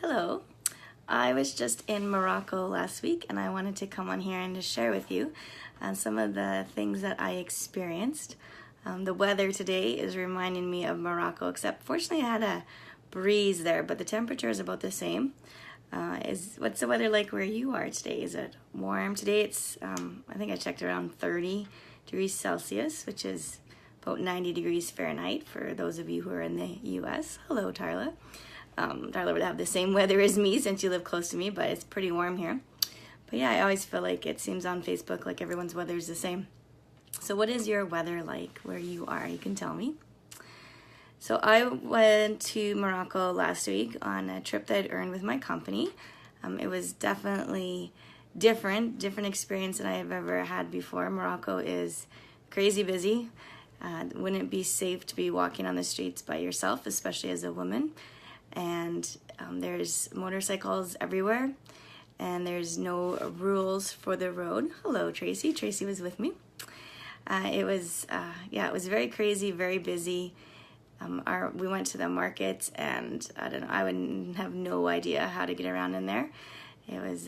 Hello. I was just in Morocco last week and I wanted to come on here and just share with you some of the things that I experienced. The weather today is reminding me of Morocco, except fortunately I had a breeze there, but the temperature is about the same. What's the weather like where you are today? Is it warm? Today it's, I think I checked around 30 degrees Celsius, which is about 90 degrees Fahrenheit for those of you who are in the US. Hello, Tarla. Darla would have the same weather as me since you live close to me, but it's pretty warm here. But yeah, I always feel like it seems on Facebook like everyone's weather is the same. So what is your weather like where you are? You can tell me. So I went to Morocco last week on a trip that I'd earned with my company. It was definitely different experience than I have ever had before. Morocco is crazy busy. Wouldn't it be safe to be walking on the streets by yourself, especially as a woman? And there's motorcycles everywhere, and there's no rules for the road. Hello, Tracy. Tracy was with me. It was very crazy, very busy. We went to the market, and I don't know, I would have no idea how to get around in there. It was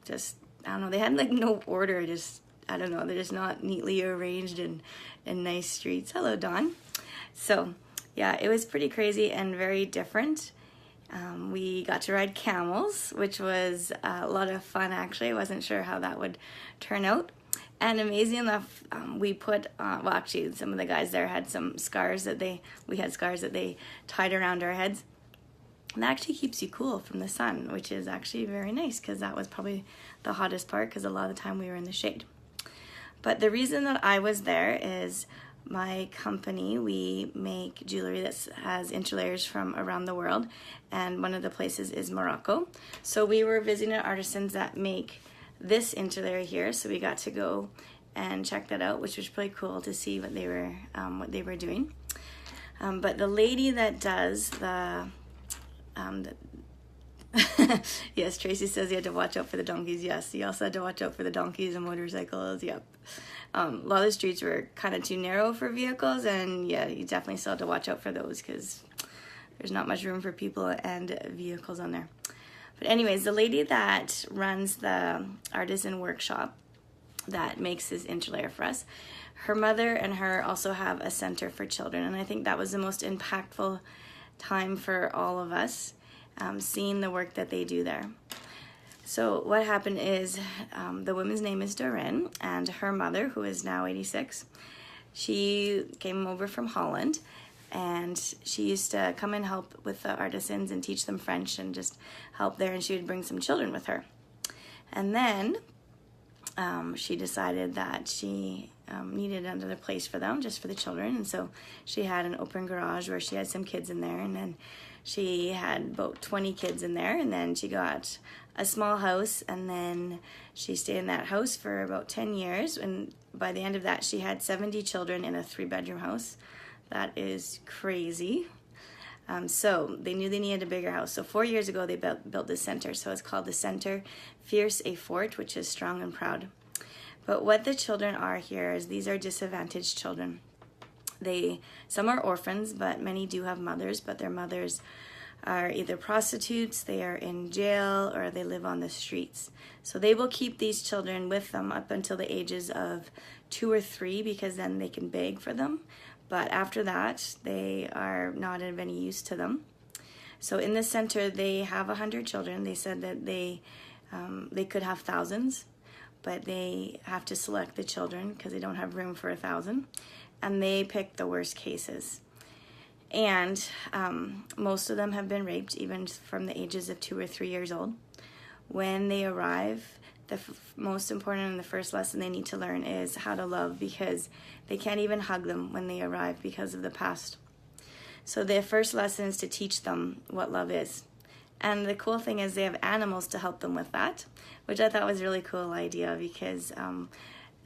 just, I don't know, they had like no order, just, I don't know, they're just not neatly arranged in nice streets. Hello, Dawn. So, yeah, it was pretty crazy and very different. We got to ride camels, which was a lot of fun, actually. I wasn't sure how that would turn out. And amazing enough, we put, well, actually, some of the guys there had some scars we had scars that they tied around our heads. And that actually keeps you cool from the sun, which is actually very nice because that was probably the hottest part because a lot of the time we were in the shade. But the reason that I was there is my company, we make jewelry that has interlayers from around the world, and one of the places is Morocco. So we were visiting artisans that make this interlayer here, so we got to go and check that out, which was pretty cool to see what they were doing. But the lady that does the yes, Tracy says you had to watch out for the donkeys. Yes, you also had to watch out for the donkeys and motorcycles. Yep. A lot of the streets were kind of too narrow for vehicles, and yeah, you definitely still have to watch out for those because there's not much room for people and vehicles on there. But anyways, the lady that runs the artisan workshop that makes this interlayer for us, her mother and her also have a center for children, and I think that was the most impactful time for all of us, seeing the work that they do there. So what happened is the woman's name is Doreen, and her mother, who is now 86, she came over from Holland, and she used to come and help with the artisans and teach them French and just help there, and she would bring some children with her. And then she decided that she needed another place for them, just for the children, and so she had an open garage where she had some kids in there, and then she had about 20 kids in there, and then she got a small house, and then she stayed in that house for about 10 years, and by the end of that she had 70 children in a 3-bedroom house. That is crazy. So they knew they needed a bigger house. So 4 years ago they built this center, so it's called the Centre Fiers a Fort, which is strong and proud. But what the children are here is these are disadvantaged children. Some are orphans, but many do have mothers, but their mothers are either prostitutes, they are in jail, or they live on the streets. So they will keep these children with them up until the ages of 2 or 3 because then they can beg for them. But after that, they are not of any use to them. So in the center, they have 100 children. They said that they could have thousands, but they have to select the children because they don't have room for 1,000. And they pick the worst cases. And most of them have been raped, even from the ages of 2 or 3 years old. When they arrive, the most important and the first lesson they need to learn is how to love, because they can't even hug them when they arrive because of the past. So their first lesson is to teach them what love is. And the cool thing is they have animals to help them with that, which I thought was a really cool idea because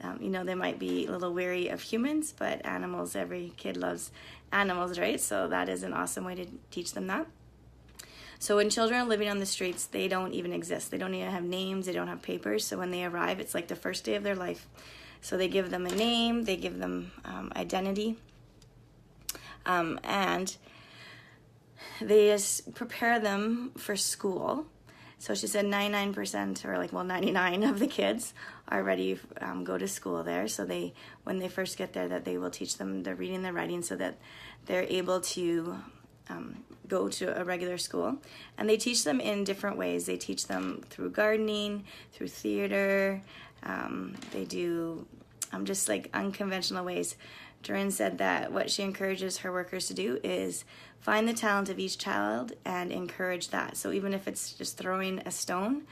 they might be a little weary of humans, but animals, every kid loves animals, right? So that is an awesome way to teach them that. So when children are living on the streets, they don't even exist. They don't even have names, they don't have papers. So when they arrive, it's like the first day of their life. So they give them a name, they give them identity. And they just prepare them for school. So she said 99% or 99 of the kids are ready go to school there. So when they first get there, that they will teach them the reading and the writing so that they're able to go to a regular school. And they teach them in different ways. They teach them through gardening, through theater. They do just unconventional ways. Durin said that what she encourages her workers to do is find the talent of each child and encourage that. So even if it's just throwing a stone,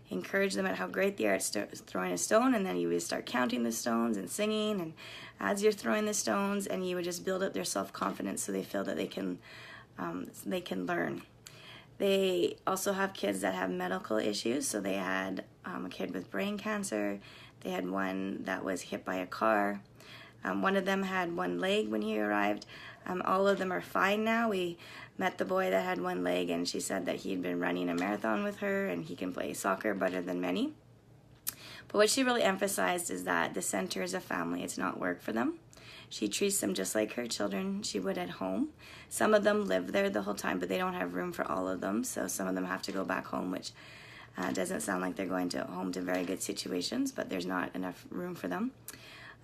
encourage them at how great they are at throwing a stone, and then you would start counting the stones and singing, and as you're throwing the stones, and you would just build up their self-confidence so they feel that they can learn. They also have kids that have medical issues. So they had a kid with brain cancer. They had one that was hit by a car. One of them had one leg when he arrived. All of them are fine now. We met the boy that had one leg, and she said that he had been running a marathon with her, and he can play soccer better than many. But what she really emphasized is that the center is a family. It's not work for them. She treats them just like her children she would at home. Some of them live there the whole time, but they don't have room for all of them. So some of them have to go back home, which doesn't sound like they're going home to very good situations, but there's not enough room for them.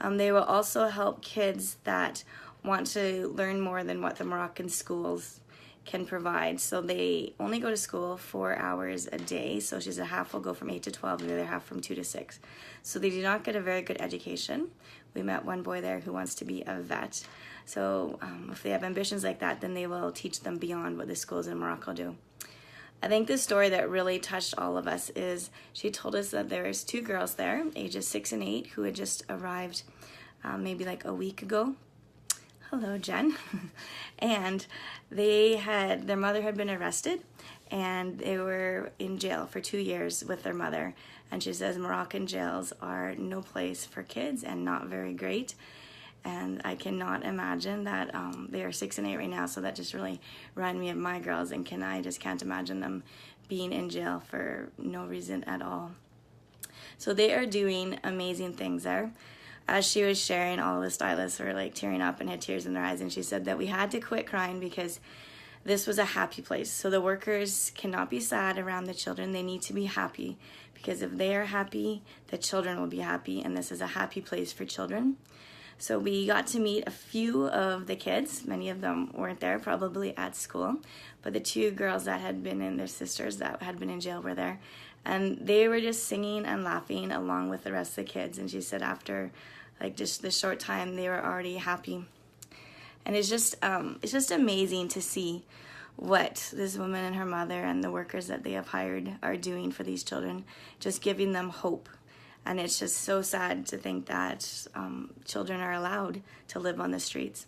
They will also help kids that want to learn more than what the Moroccan schools can provide. So they only go to school 4 hours a day. So she said half will go from 8 to 12 and the other half from 2 to 6. So they do not get a very good education. We met one boy there who wants to be a vet. So if they have ambitions like that, then they will teach them beyond what the schools in Morocco do. I think the story that really touched all of us is she told us that there's 2 girls there, ages 6 and 8, who had just arrived maybe a week ago. Hello, Jen. And their mother had been arrested, and they were in jail for 2 years with their mother. And she says Moroccan jails are no place for kids and not very great. And I cannot imagine that they are 6 and 8 right now, so that just really reminded me of my girls, and I just can't imagine them being in jail for no reason at all. So they are doing amazing things there. As she was sharing, all the stylists were tearing up and had tears in their eyes, and she said that we had to quit crying because this was a happy place. So the workers cannot be sad around the children. They need to be happy, because if they are happy, the children will be happy, and this is a happy place for children. So we got to meet a few of the kids. Many of them weren't there, probably at school, but the 2 girls that had been in, their sisters that had been in jail, were there, and they were just singing and laughing along with the rest of the kids. And she said after just the short time, they were already happy. And it's just amazing to see what this woman and her mother and the workers that they have hired are doing for these children, just giving them hope. And it's just so sad to think that children are allowed to live on the streets.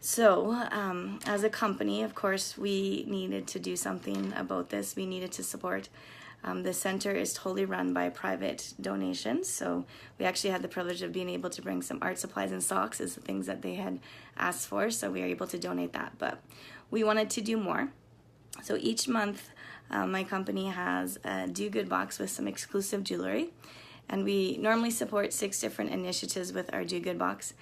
So as a company, of course, we needed to do something about this. We needed to support. The center is totally run by private donations. So we actually had the privilege of being able to bring some art supplies and socks as the things that they had asked for. So we were able to donate that. But we wanted to do more. So each month, my company has a Do Good box with some exclusive jewelry. And we normally support 6 different initiatives with our Do Good box.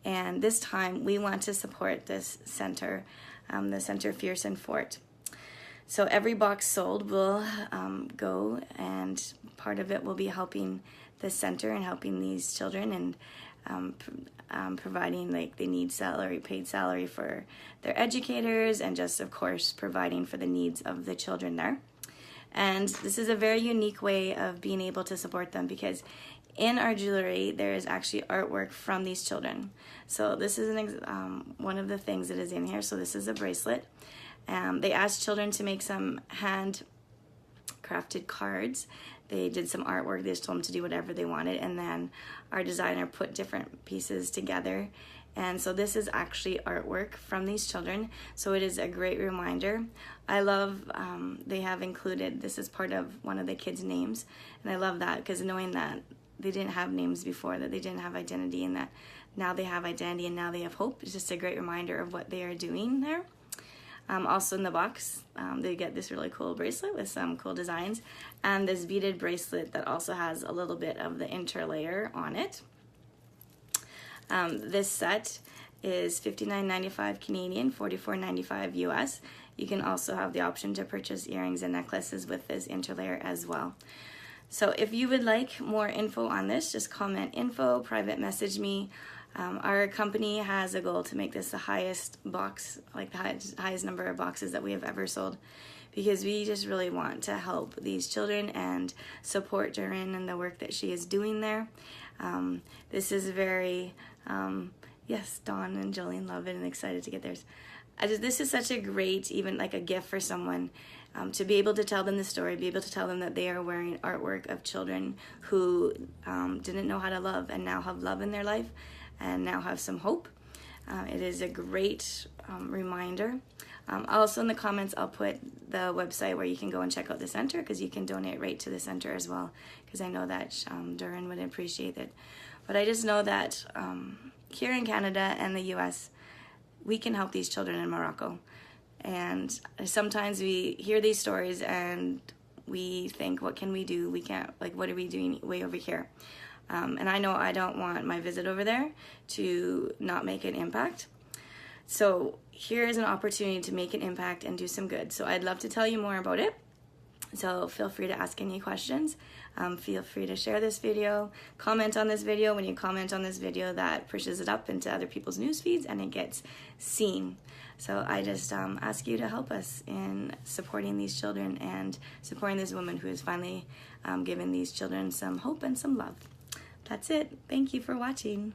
And this time, we want to support this center, the Centre Fiers in Fort. So every box sold will go, and part of it will be helping the center and helping these children, and providing they need paid salary for their educators, and just of course providing for the needs of the children there. And this is a very unique way of being able to support them, because in our jewelry there is actually artwork from these children. So this is one of the things that is in here. So this is a bracelet. They asked children to make some hand-crafted cards. They did some artwork. They just told them to do whatever they wanted, and then our designer put different pieces together. And so this is actually artwork from these children. So it is a great reminder. I love they have included, this is part of one of the kids' names, and I love that, because knowing that they didn't have names before, that they didn't have identity, and that now they have identity and now they have hope. It's just a great reminder of what they are doing there. Also in the box, they get this really cool bracelet with some cool designs, and this beaded bracelet that also has a little bit of the interlayer on it. This set is $59.95 Canadian, $44.95 US. You can also have the option to purchase earrings and necklaces with this interlayer as well. So if you would like more info on this, just comment info, private message me. Our company has a goal to make this the highest box, like the highest number of boxes that we have ever sold, because we just really want to help these children and support Durin and the work that she is doing there. This is very, yes, Dawn and Jolene love it and excited to get theirs. This is such a great, even like a gift for someone, to be able to tell them the story, be able to tell them that they are wearing artwork of children who didn't know how to love and now have love in their life and now have some hope. It is a great reminder. Also in the comments, I'll put the website where you can go and check out the center, because you can donate right to the center as well, because I know that Durin would appreciate it. But I just know that here in Canada and the US, we can help these children in Morocco. And sometimes we hear these stories and we think, what can we do? We can't, like, what are we doing way over here? And I know I don't want my visit over there to not make an impact. So here is an opportunity to make an impact and do some good. So I'd love to tell you more about it. So feel free to ask any questions. Feel free to share this video, comment on this video. When you comment on this video, that pushes it up into other people's news feeds and it gets seen. So I just ask you to help us in supporting these children and supporting this woman who has finally given these children some hope and some love. That's it. Thank you for watching.